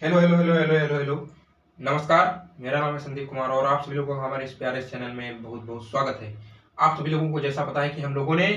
Hello hello hello hello hello hello. नमस्कार। मेरा नाम है संदीप कुमार और आप सभी लोगों का हमारे इस प्यारे चैनल में बहुत बहुत स्वागत है। आप सभी लोगों को जैसा पता है कि हम लोगों ने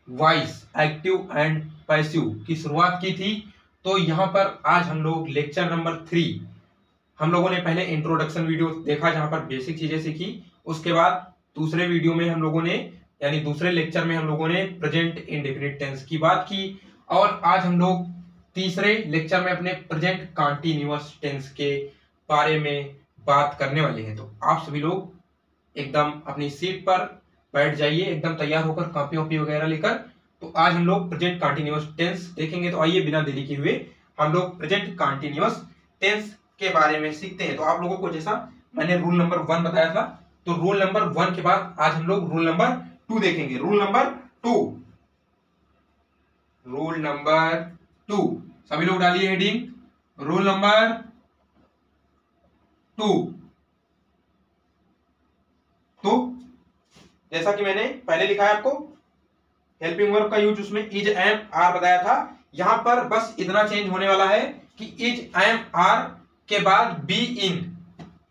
वॉइस एक्टिव एंड पैसिव की शुरुआत की थी, तो यहाँ पर आज हम लोग लेक्चर नंबर 3 हम लोगों ने पहले इंट्रोडक्शन वीडियो देखा जहाँ पर बेसिक चीजें सीखी। उसके बाद दूसरे वीडियो में हम लोगों ने यानी दूसरे लेक्चर में हम लोगों ने प्रेजेंट इंडेफिनिट टेंस की बात की और आज हम लोग तीसरे लेक्चर में अपने प्रेजेंट कंटीन्यूअस टेंस के बारे में बात करने वाले हैं। तो आप सभी लोग एकदम अपनी सीट पर बैठ जाइए, एकदम तैयार होकर कॉपी वॉपी वगैरह लेकर। तो आज हम लोग प्रेजेंट कंटीन्यूअस टेंस देखेंगे। तो आइए बिना देरी किए हुए हम लोग प्रेजेंट कंटीन्यूअस टेंस के बारे में सीखते हैं। तो आप लोगों को जैसा मैंने रूल नंबर 1 बताया था, तो रूल नंबर 1 के बाद आज हम लोग रूल नंबर 2 देखेंगे। रूल नंबर 2 सभी लोग डालिए हेडिंग रूल नंबर 2। तो जैसा कि मैंने पहले लिखा है आपको, हेल्पिंग वर्ब का यूज उसमें इज एम आर बताया था। यहां पर बस इतना चेंज होने वाला है कि इज एम आर के बाद बी इंग,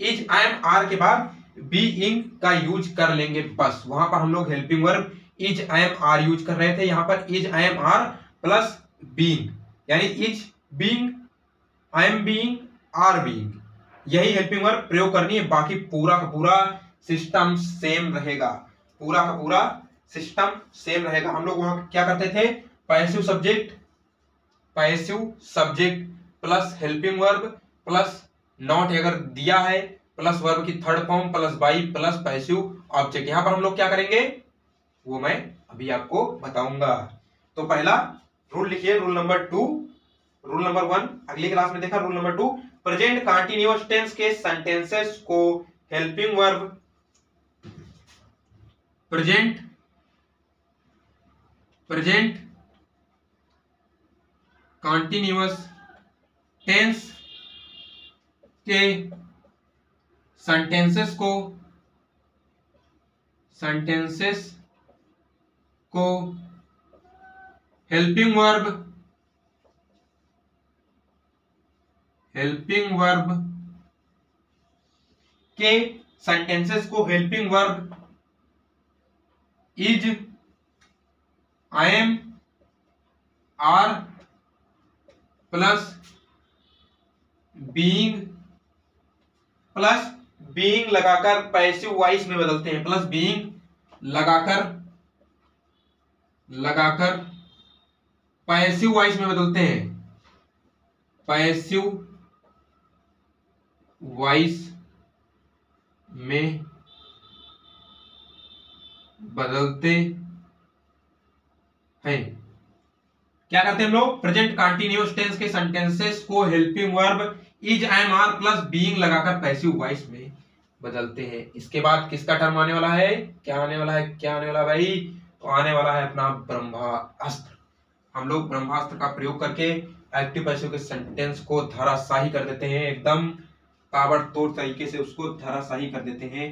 इज एम आर के बाद बी इंग का यूज कर लेंगे। बस वहां पर हम लोग helping verb is am are use कर रहे थे, यहां पर is am are plus being, यानी is being, I am being, are being, यही हेल्पिंग वर्ब प्रयोग करनी है। बाकी पूरा का पूरा सिस्टम सेम रहेगा, पूरा का पूरा सिस्टम सेम रहेगा। हम लोग वहां क्या करते थे, passive subject plus helping verb plus not अगर दिया है प्लस वर्ब की third form plus by plus passive object. यहां पर हम लोग क्या करेंगे वो मैं अभी आपको बताऊंगा। तो पहला रूल लिखिए, रूल नंबर 2। रूल नंबर 1 अगली क्लास में देखा। Rule number 2, present continuous tense के सेंटेंसेस को helping verb present continuous tense के सेंटेंसेस को हेल्पिंग वर्ब के सेंटेंसेस को helping verb is, I am, are plus being लगाकर पैसिव वॉइस में बदलते हैं। प्लस बीइंग लगाकर पैसिव वॉइस में बदलते हैं, पैसिव वॉइस में बदलते हैं। क्या करते हैं हम लोग, प्रेजेंट कंटीन्यूअस टेंस के सेंटेंसेस को helping verb is, I am, are plus being लगाकर पैसिव वॉइस में बदलते हैं। इसके बाद किसका टर्म आने वाला है, क्या आने वाला है भाई, तो आने वाला है अपना ब्रह्मास्त्र। हम लोग ब्रह्मास्त्र का प्रयोग करके एक्टिव पैसिव के सेंटेंस को धराशाही कर देते हैं, एकदम ताबड़तोड़ तरीके से उसको धराशाही कर देते हैं।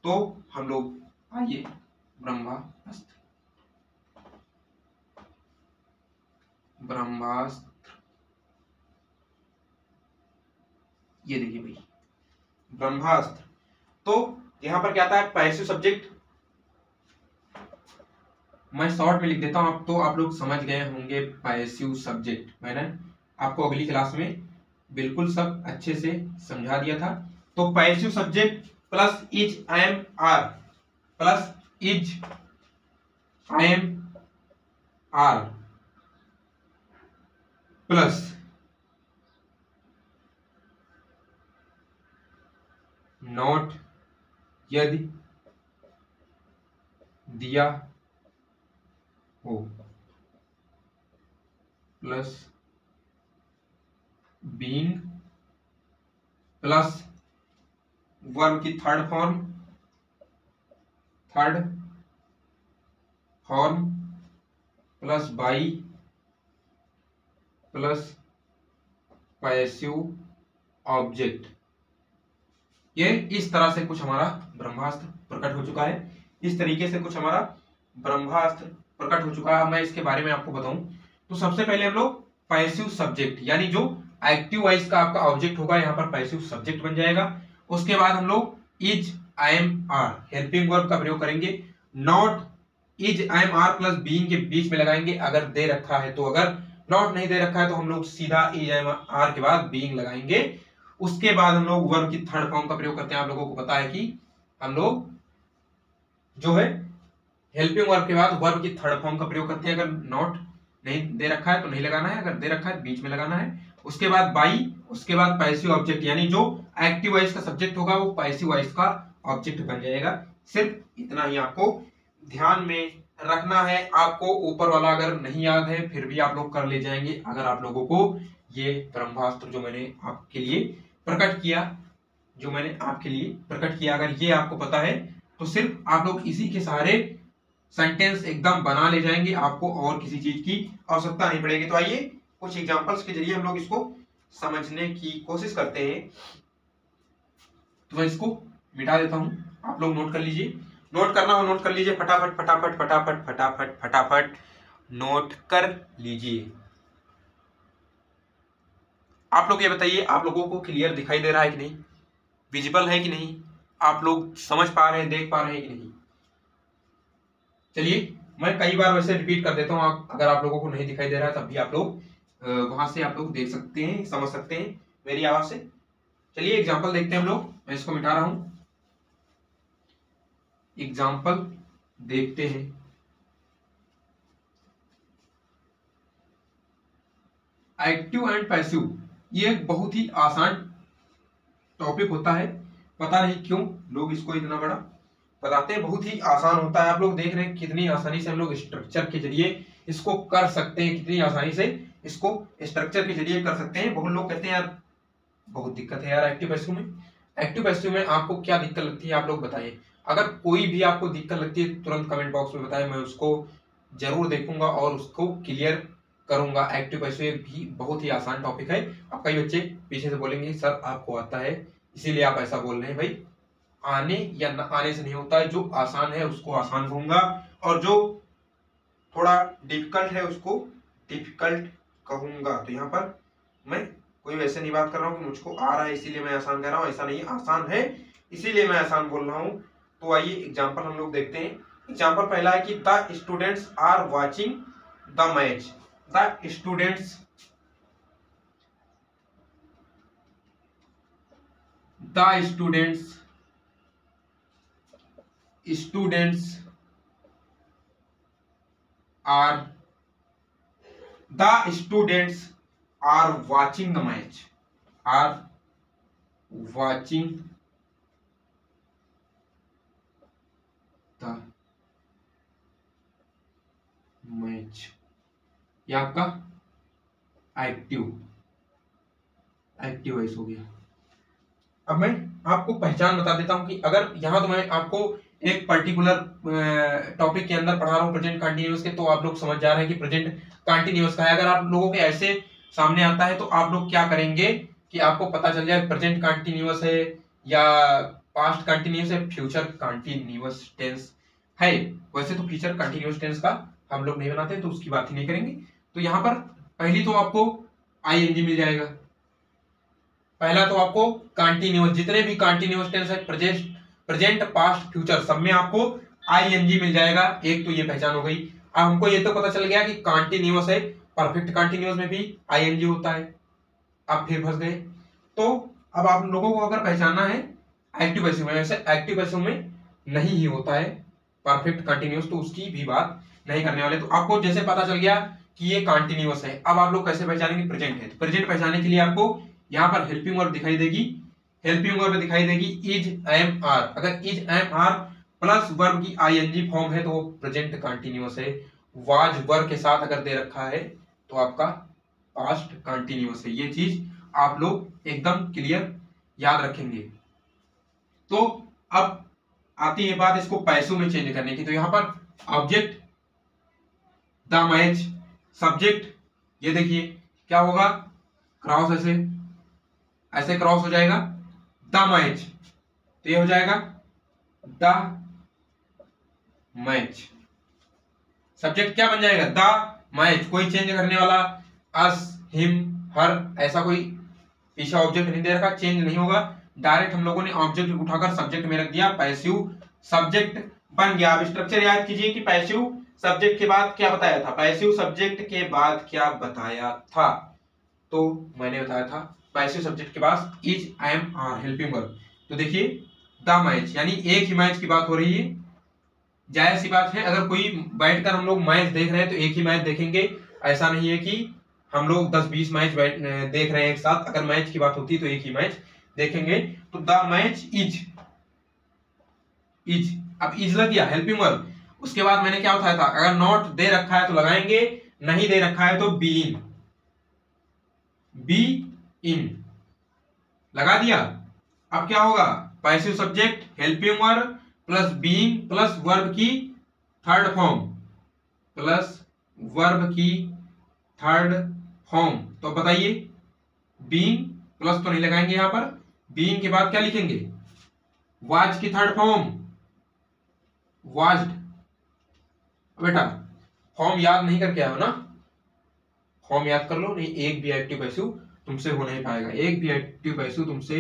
तो हम लोग आइए ब्रह्मास्त्र ये देखिए भाई ब्रह्मास्त्र। तो यहां पर क्या आता है, पैसिव सब्जेक्ट, मैं शॉर्ट में लिख देता हूं तो आप लोग समझ गए होंगे। पैसिव सब्जेक्ट मैंने आपको अगली क्लास में बिल्कुल सब अच्छे से समझा दिया था। तो passive subject plus is, I am, are plus is, I am, are plus not यदि दिया हो प्लस बीइंग प्लस वर्ब की third form plus by plus passive object. ये इस तरह से कुछ हमारा ब्रह्मास्त्र प्रकट हो चुका है, इस तरीके से कुछ हमारा ब्रह्मास्त्र प्रकट हो चुका है। मैं इसके बारे में आपको बताऊं तो सबसे पहले हम लोग पैसिव सब्जेक्ट यानी जो एक्टिव वॉइस का आपका ऑब्जेक्ट होगा, यहाँ पर पैसिव सब्जेक्ट बन जाएगा। उसके बाद हम लोग is, I am, are helping verb का प्रयोग करेंगे। Not is, I am, are plus being के बीच में लगाएंगे अगर दे रखा है तो। अगर नॉट नहीं दे रखा है तो हम लोग सीधा इज, आई एम, आर के बाद बीइंग लगाएंगे। उसके बाद हम लोग वर्ब की थर्ड फॉर्म का प्रयोग करते हैं। आप लोगों को पता है कि हम लोग जो है हेल्पिंग वर्ब के बाद वर्ब की थर्ड फॉर्म का प्रयोग करते हैं। अगर नॉट नहीं दे रखा है तो नहीं लगाना है, अगर दे रखा है बीच में लगाना है। उसके बाद बाई, उसके बाद पैसिव ऑब्जेक्ट, यानी जो एक्टिव वॉइस का सब्जेक्ट होगा वो पैसिव वॉइस का ऑब्जेक्ट बन जाएगा। सिर्फ इतना ही आपको ध्यान में रखना है। आपको ऊपर वाला अगर नहीं याद है फिर भी आप लोग कर ले जाएंगे अगर आप लोगों को ये ब्रह्मास्त्र जो मैंने आपके लिए प्रकट किया अगर ये आपको पता है तो सिर्फ आप लोग इसी के सहारे सेंटेंस एकदम बना ले जाएंगे। आपको और किसी चीज की आवश्यकता नहीं पड़ेगी। तो आइए कुछ एग्जांपल्स के जरिए हम लोग इसको समझने की कोशिश करते हैं। तो मैं इसको मिटा देता हूं, आप लोग नोट कर लीजिए। नोट करना हो नोट कर लीजिए, फटाफट फटाफट फटाफट फटाफट फटाफट नोट कर लीजिए। आप लोग ये बताइए, आप लोगों को क्लियर दिखाई दे रहा है कि नहीं, विजिबल है कि नहीं, आप लोग समझ पा रहे हैं, देख पा रहे हैं कि नहीं। चलिए मैं कई बार वैसे रिपीट कर देता हूँ, अगर आप लोगों को नहीं दिखाई दे रहा है तब भी आप लोग वहां से आप लोग देख सकते हैं, समझ सकते हैं मेरी आवाज से। चलिए एग्जांपल देखते हैं हम लोग। मैं इसको मिटा रहा हूं, एग्जांपल देखते हैं। एक्टिव एंड पैसिव ये एक बहुत ही आसान टॉपिक होता है, पता नहीं क्यों लोग इसको इतना बड़ा बताते हैं। बहुत ही आसान होता है। आप लोग देख रहे हैं कितनी आसानी से हम लोग स्ट्रक्चर के जरिए इसको कर सकते हैं, कितनी आसानी से इसको स्ट्रक्चर के जरिए कर सकते हैं। बहुत लोग कहते हैं यार बहुत दिक्कत है यार एक्टिव पैसिव में। एक्टिव पैसिव में आपको क्या दिक्कत लगती है आप लोग बताइए। अगर कोई भी आपको दिक्कत लगती है तुरंत कमेंट बॉक्स में बताएं, मैं उसको जरूर देखूंगा और उसको क्लियर करूंगा। एक्टिव पैसिव भी बहुत ही आसान टॉपिक है। अब कई बच्चे पीछे से बोलेंगे सर आपको आता है इसीलिए आप ऐसा बोल रहे हैं। भाई आने या न आने से नहीं होता है, जो आसान है उसको आसान कहूंगा और जो थोड़ा डिफिकल्ट है उसको डिफिकल्ट कहूंगा। तो यहाँ पर मैं कोई वैसे नहीं बात कर रहा हूँ कि मुझको आ रहा है इसीलिए मैं आसान कह रहा हूँ, ऐसा नहीं, आसान है इसीलिए मैं आसान बोल रहा हूँ। तो आइए एग्जाम्पल हम लोग देखते हैं। एग्जाम्पल पहला है कि the students are watching the match. The students are watching the match. Are watching the match. ये आपका एक्टिव वॉइस हो गया। अब मैं आपको पहचान बता देता हूं कि अगर यहां तो मैं आपको एक पर्टिकुलर टॉपिक के अंदर पढ़ा रहा हूं प्रेजेंट कंटिन्यूअस के, तो आप लोग समझ जा रहे हैं कि प्रेजेंट कंटिन्यूअस का है। अगर आप लोगों के ऐसे सामने आता है तो आप लोग क्या करेंगे कि आपको पता चल जाए प्रेजेंट कंटिन्यूअस है या पास्ट कंटिन्यूअस है, फ्यूचर कंटिन्यूअस टेंस है। वैसे तो फ्यूचर कंटिन्यूअस टेंस का हम लोग नहीं बनाते तो उसकी बात ही नहीं करेंगे। तो यहाँ पर पहली तो आपको आईएनजी मिल जाएगा। पहला तो आपको कंटिन्यूअस, जितने भी कंटिन्यूअस टेंस है प्रेजेंट पास्ट फ्यूचर सब में आपको आईएनजी मिल जाएगा। एक तो ये पहचान हो गई। अब हमको ये तो पता चल गया कि कंटिन्यूअस है, परफेक्ट कंटिन्यूअस में भी आईएनजी होता है। आप फिर फंस गए। तो अब आप लोगों को अगर पहचानना है एक्टिव पैसिव में, वैसे एक्टिव पैसिव में नहीं ही होता है परफेक्ट कंटिन्यूअस, तो उसकी भी बात नहीं करने वाले। तो आपको जैसे पता चल गया कि ये कंटिन्यूअस है, अब आप लोग कैसे पहचानेंगे प्रेजेंट है। तो प्रेजेंट पहचानने के लिए आपको यहाँ पर हेल्पिंग वर्ब दिखाई देगी, हेल्पिंग वर्ब दिखाई देगी इज, एम, आर। अगर is, am, are plus verb की आईएनजी फॉर्म है तो वो प्रेजेंट कंटिन्यूअस है। वाज वर्ब के साथ अगर दे रखा है तो आपका पास्ट कंटिन्यूअस है। ये चीज आप लोग एकदम क्लियर याद रखेंगे। तो अब आती है बात इसको पैसिव में चेंज करने की। तो यहां पर ऑब्जेक्ट द मैच, सब्जेक्ट ये देखिए क्या होगा, क्रॉस ऐसे क्रॉस हो जाएगा द मैच, तो ये हो जाएगा द मैच। सब्जेक्ट क्या बन जाएगा द मैच, कोई चेंज करने वाला अस, हिम, हर ऐसा कोई पीछे ऑब्जेक्ट नहीं दे रखा, चेंज नहीं होगा, डायरेक्ट हम लोगों ने ऑब्जेक्ट उठाकर सब्जेक्ट में रख दिया, पैसिव सब्जेक्ट बन गया। अब स्ट्रक्चर याद कीजिए कि पैसिव सब्जेक्ट के बाद क्या बताया था, पैसिव सब्जेक्ट के बाद क्या बताया था, तो मैंने बताया था पैसिव सब्जेक्ट के बाद is, am, are helping verb. तो देखिए द मैच, यानी एक ही मैच की बात हो रही है। जाहिर सी बात है, अगर कोई बैठकर हम लोग मैच देख रहे हैं तो एक ही मैच देखेंगे, ऐसा नहीं है कि हम लोग 10-20 मैच देख रहे हैं एक साथ। अगर मैच की बात होती तो एक ही मैच देखेंगे। तो द मैच इज, अब इज लग गया हेल्पिंग वर्ब। उसके बाद मैंने क्या बताया था, अगर नॉट दे रखा है तो लगाएंगे, नहीं दे रखा है तो बी इन लगा दिया। अब क्या होगा, passive subject helping verb plus being plus verb की थर्ड फॉर्म, प्लस वर्ब की थर्ड फॉर्म। तो बताइए बीइंग प्लस तो नहीं लगाएंगे यहां पर, बीइंग के बाद क्या लिखेंगे, वाज की थर्ड फॉर्म, वाज्ड। बेटा फॉर्म याद नहीं करके आयो ना, फॉर्म याद कर लो, नहीं एक भी एक्टिव पैसिव तुमसे हो नहीं पाएगा, एक भी एक्टिव पैसिव तुमसे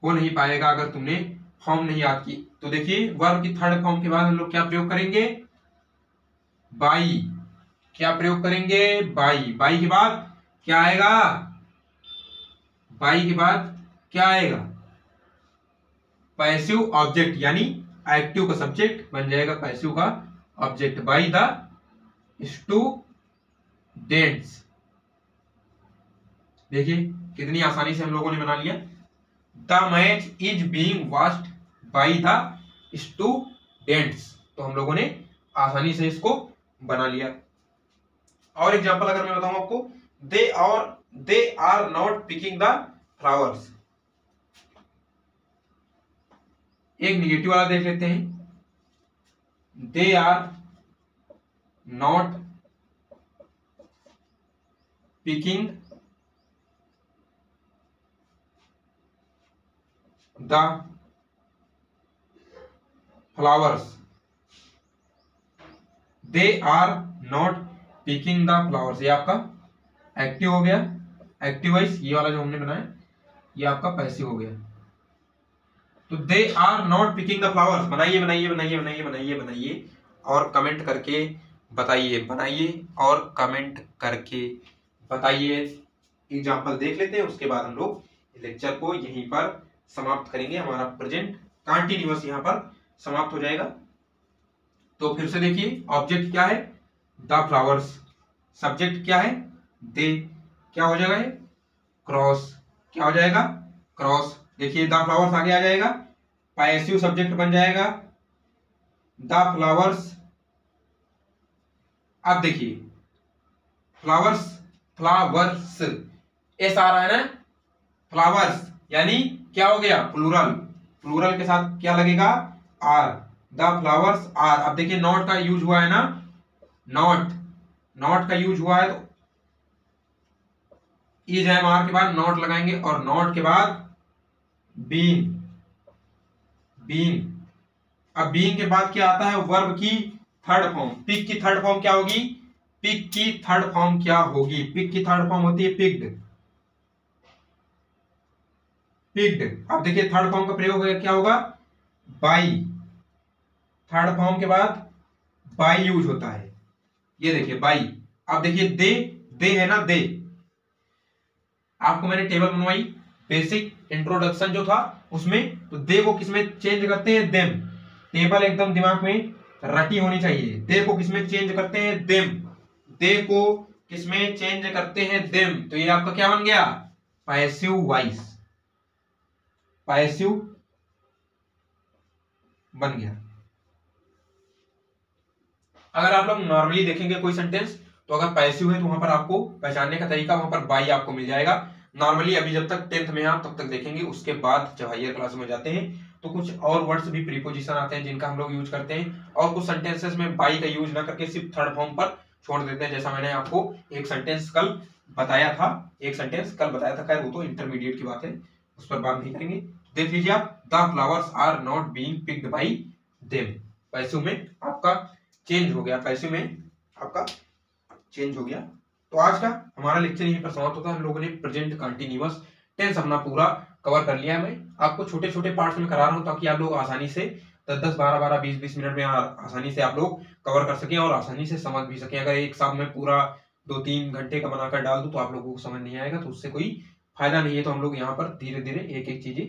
हो नहीं पाएगा अगर तुमने फॉर्म नहीं याद की। तो देखिए वर्ब की थर्ड फॉर्म के बाद हम लोग क्या प्रयोग करेंगे, बाई। क्या प्रयोग करेंगे, बाई। बाई के बाद क्या आएगा, बाई के बाद क्या आएगा, पैसिव ऑब्जेक्ट, यानी एक्टिव का सब्जेक्ट बन जाएगा पैसिव का ऑब्जेक्ट, बाई द स्टूडेंट्स। देखिए कितनी आसानी से हम लोगों ने बना लिया, the match is being watched by the students. तो हम लोगों ने आसानी से इसको बना लिया। और एग्जांपल अगर मैं बताऊं आपको, they are not picking the flowers. एक निगेटिव वाला देख लेते हैं, they are not picking the flowers, they are not picking the flowers. ये आपका एक्टिव हो गया, एक्टिव वाइज ये वाला जो हमने बनाया ये आपका पैसिव हो गया। तो they are not picking the flowers, बनाइए बनाइए बनाइए बनाइए बनाइए बनाइए और कमेंट करके बताइए, बनाइए और कमेंट करके बताइए। एग्जाम्पल देख लेते हैं, उसके बाद हम लोग लेक्चर को यहीं पर समाप्त करेंगे। हमारा प्रेजेंट कंटीन्यूअस यहाँ पर समाप्त हो जाएगा। तो फिर से देखिए, ऑब्जेक्ट क्या है, द फ्लावर्स, सब्जेक्ट क्या है, दे, क्या हो जाएगा ये, क्रॉस, क्या हो जाएगा, क्रॉस। देखिए द फ्लावर्स आगे आ जाएगा, पैसिव सब्जेक्ट बन जाएगा द फ्लावर्स। अब देखिए फ्लावर्स, फ्लावर्स एस आ रहा है ना, फ्लावर्स यानी क्या हो गया, प्लूरल, प्लूरल के साथ क्या लगेगा, आर, द फ्लावर्स आर। अब देखिए नॉट का यूज हुआ है ना, नॉट, नॉट का यूज हुआ है तो इज एम आर के बाद नॉट लगाएंगे और नॉट के बाद बीइंग, बीइंग। अब बीइंग के बाद क्या आता है, वर्ब की थर्ड फॉर्म, पिक की थर्ड फॉर्म क्या होगी, पिक की थर्ड फॉर्म क्या होगी, पिक की थर्ड फॉर्म होती है पिक्ड, पिक्ड। अब देखिए थर्ड फॉर्म का प्रयोग क्या होगा, बाई, थर्ड फॉर्म के बाद बाई यूज होता है, ये देखिए बाई। अब देखिए दे है ना, दे, आपको मैंने टेबल बनवाई बेसिक इंट्रोडक्शन जो था उसमें, तो दे को किसमें चेंज करते हैं, देम। टेबल एकदम दिमाग में रटी होनी चाहिए, दे को किसमें चेंज करते हैं, देम, दे को किसमें चेंज करते हैं, देम। तो ये आपका क्या बन गया, पैसिव वॉइस, पैसिव बन गया। अगर आप लोग नॉर्मली देखेंगे कोई सेंटेंस, तो अगर पैसिव है तो वहां पर आपको पहचानने का तरीका, वहां पर बाई आपको मिल जाएगा। नॉर्मली अभी जब तक 10th में आप तब तक देखेंगे, उसके बाद जब हायर क्लास में जाते हैं तो कुछ और वर्ड्स भी प्रीपोजिशन आते हैं जिनका हम लोग यूज करते हैं, और कुछ सेंटेंसेस में बाई का यूज ना करके सिर्फ थर्ड फॉर्म पर छोड़ देते हैं। जैसा मैंने आपको एक सेंटेंस कल बताया था, एक सेंटेंस कल बताया था, खैर वो तो इंटरमीडिएट की बात है, उस पर बात नहीं करेंगे। देख लीजिए आप, the flowers are not being picked by them, passive में आपका चेंज हो गया, पैसिव में आपका चेंज हो गया। तो आज का हमारा लेक्चर यहीं पर समाप्त होता है। हम लोगों ने प्रेजेंट कंटीन्यूअस टेंस अपना पूरा कवर कर लिया है। मैं आपको छोटे छोटे पार्ट्स में करा रहा हूँ ताकि आप लोग आसानी से 10-10, 12-12, 20-20 मिनट में आसानी से आप लोग कवर कर सकें और आसानी से समझ भी सकें। अगर एक साथ में पूरा 2-3 घंटे का बनाकर डाल दूं तो आप लोगों को समझ नहीं आएगा, तो उससे कोई फायदा नहीं है। तो हम लोग यहाँ पर धीरे धीरे एक एक चीजें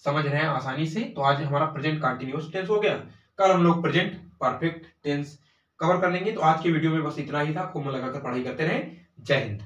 समझ रहे हैं आसानी से। तो आज हमारा प्रेजेंट कंटिन्यूअस टेंस हो गया, कल हम लोग प्रेजेंट परफेक्ट टेंस कवर कर लेंगे। तो आज की वीडियो में बस इतना ही था। खूब मन लगाकर पढ़ाई करते रहे। जय हिंद।